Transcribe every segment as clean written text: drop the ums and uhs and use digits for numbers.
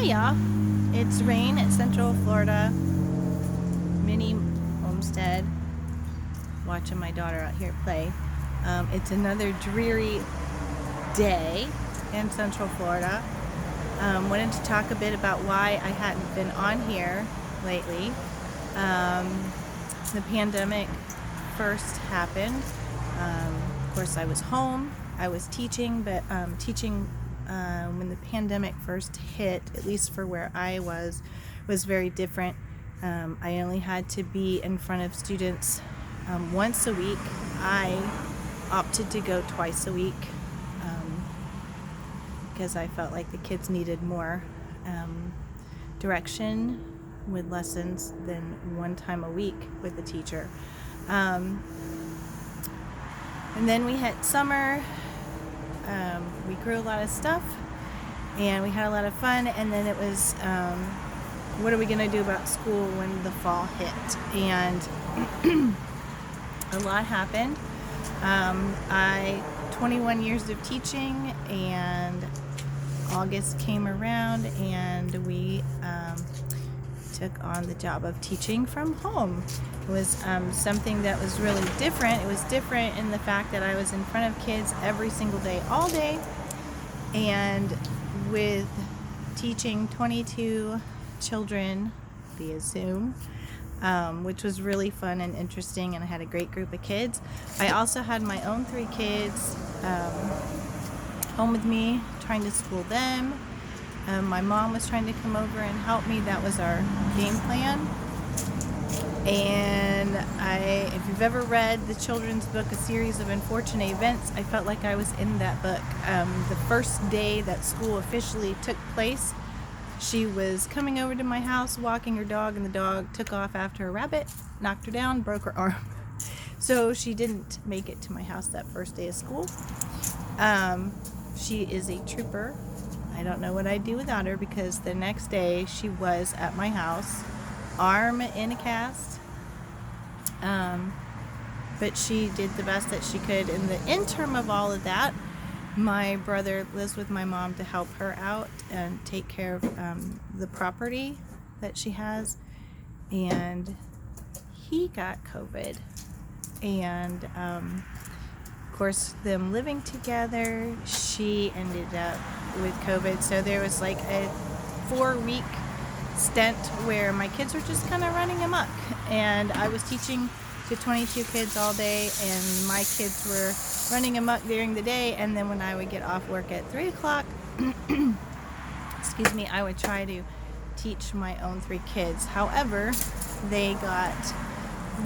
y'all. It's rain at Central Florida mini homestead. Watching my daughter out here play. It's another dreary day in Central Florida. Wanted to talk a bit about why I hadn't been on here lately. The pandemic first happened. Of course, I was home. I was teaching, but teaching when the pandemic first hit, at least for where I was very different. I only had to be in front of students once a week. I opted to go twice a week because I felt like the kids needed more direction with lessons than one time a week with the teacher. And then we hit summer. We grew a lot of stuff and we had a lot of fun, and then it was what are we going to do about school when the fall hit? And a lot happened. 21 years of teaching, and August came around and we took on the job of teaching from home. It was something that was really different. It was different in the fact that I was in front of kids every single day, all day, and with teaching 22 children via Zoom, which was really fun and interesting, and I had a great group of kids. I also had my own 3 kids home with me, trying to school them. My mom was trying to come over and help me. That was our game plan. And if you've ever read the children's book, A Series of Unfortunate Events, I felt like I was in that book. The first day that school officially took place, she was coming over to my house, walking her dog, and the dog took off after a rabbit, knocked her down, broke her arm. So she didn't make it to my house that first day of school. She is a trooper. I don't know what I'd do without her, because the next day she was at my house, arm in a cast. But she did the best that she could. In the interim of all of that, my brother lives with my mom to help her out and take care of the property that she has. And he got COVID. And of course, them living together, she ended up with COVID. So there was like a 4-week stint where my kids were just kind of running amok, and I was teaching to 22 kids all day, and my kids were running amok during the day. And then when I would get off work at 3 o'clock, excuse me, I would try to teach my own 3 kids. However, they got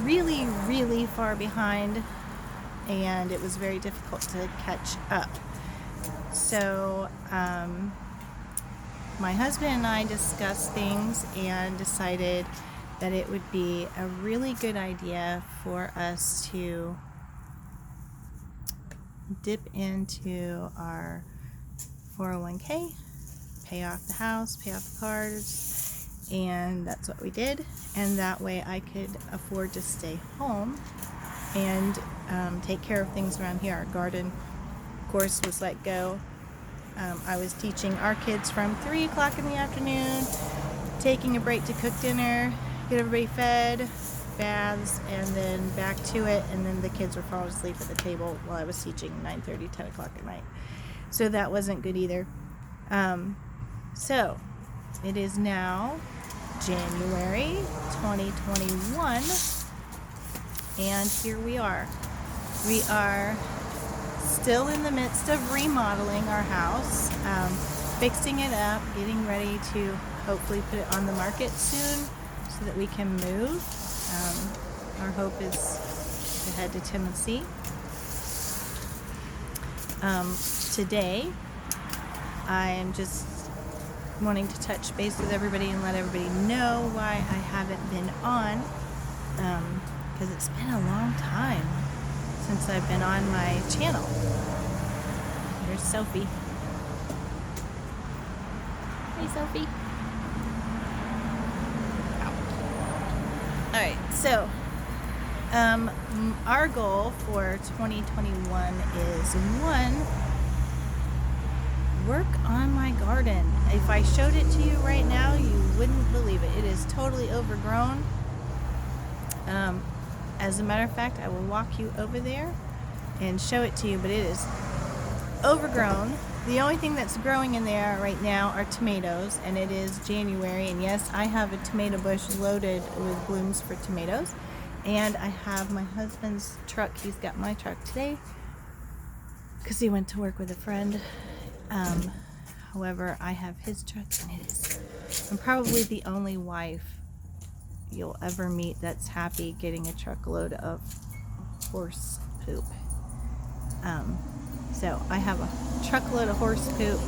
really, really far behind, and it was very difficult to catch up. So my husband and I discussed things and decided that it would be a really good idea for us to dip into our 401k, pay off the house, pay off the cars, and that's what we did. And that way I could afford to stay home and take care of things around here. Our garden, of course, was let go. I was teaching our kids from 3 o'clock in the afternoon, taking a break to cook dinner, get everybody fed, baths, and then back to it. And then the kids were falling asleep at the table while I was teaching 9:30, 10 o'clock at night. So that wasn't good either. So it is now January 2021, and here we are. We are still in the midst of remodeling our house, fixing it up, getting ready to hopefully put it on the market soon so that we can move. Our hope is to head to Tennessee. Today, I am just wanting to touch base with everybody and let everybody know why I haven't been on, because it's been a long time since I've been on my channel. Here's Sophie. Hey, Sophie. Alright, so our goal for 2021 is 1, work on my garden if I showed it to you right now, you wouldn't believe it. It is totally overgrown. As a matter of fact, I will walk you over there and show it to you, but it is overgrown. The only thing that's growing in there right now are tomatoes, and it is January, and yes, I have a tomato bush loaded with blooms for tomatoes, and I have my husband's truck. He's got my truck today because he went to work with a friend. However, I have his truck, and I'm probably the only wife you'll ever meet that's happy getting a truckload of horse poop. So I have a truckload of horse poop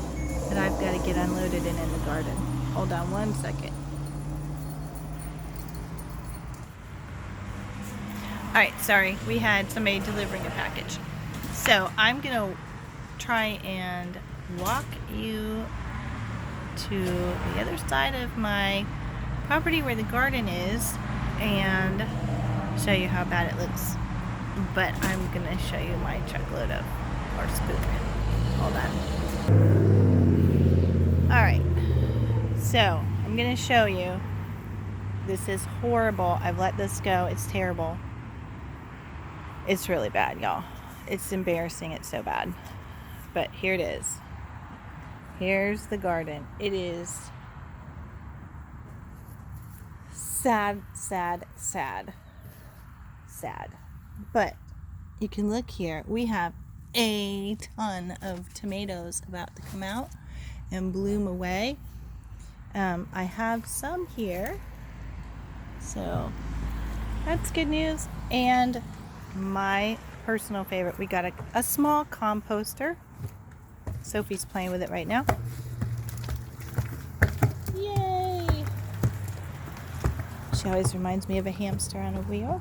that I've got to get unloaded and in the garden. Hold on one second. Alright, sorry, we had somebody delivering a package. So I'm gonna try and walk you to the other side of my property where the garden is and show you how bad it looks. But I'm gonna show you my truckload of horse poop. Hold on. Alright, so I'm gonna show you. This is horrible. I've let this go. It's terrible. It's really bad, y'all. It's embarrassing. It's so bad. But here it is. Here's the garden. It is sad, sad, sad. Sad. But you can look here. We have a ton of tomatoes about to come out and bloom away. I have some here. So that's good news. And my personal favorite, we got a small composter. Sophie's playing with it right now. Yay! She always reminds me of a hamster on a wheel.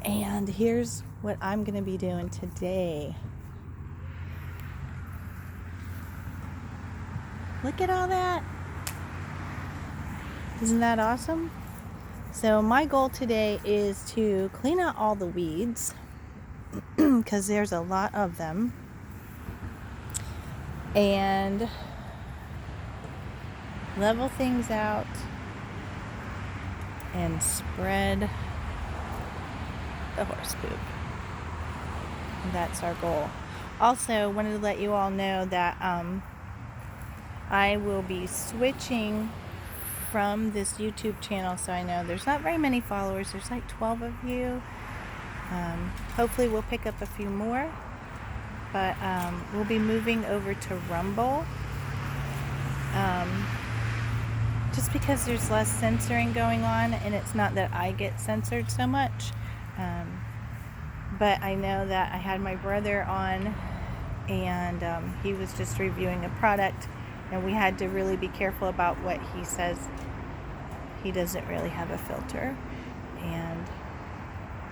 And here's what I'm going to be doing today. Look at all that. Isn't that awesome? So my goal today is to clean out all the weeds because there's a lot of them, and level things out and spread the horse poop. That's our goal. Also, wanted to let you all know that I will be switching from this YouTube channel, so I know there's not very many followers. There's like 12 of you. Hopefully we'll pick up a few more, but we'll be moving over to Rumble, just because there's less censoring going on, and it's not that I get censored so much, but I know that I had my brother on, and he was just reviewing a product, and we had to really be careful about what he says. He doesn't really have a filter, and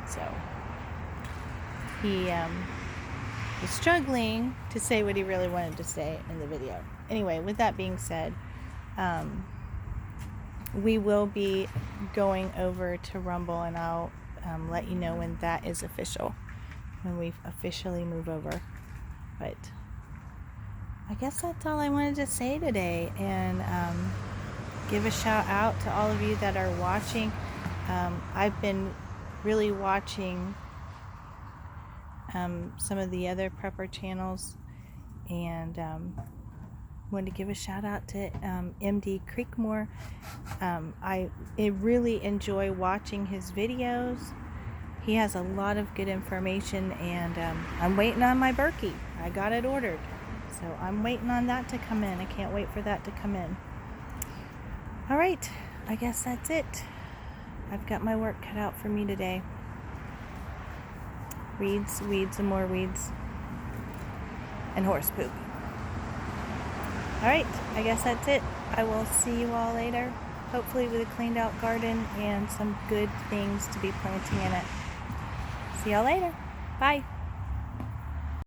so he was struggling to say what he really wanted to say in the video. Anyway, with that being said, we will be going over to Rumble, and I'll let you know when that is official, when we officially move over. But I guess that's all I wanted to say today, and give a shout out to all of you that are watching. I've been really watching some of the other prepper channels, and wanted to give a shout out to MD Creekmore. I really enjoy watching his videos. He has a lot of good information, and I'm waiting on my Berkey. I got it ordered, so I'm waiting on that to come in. I can't wait for that to come in. Alright, I guess that's it. I've got my work cut out for me today. Weeds, and more weeds, and horse poop. Alright, I guess that's it. I will see you all later, hopefully with a cleaned out garden and some good things to be planting in it. See y'all later. Bye.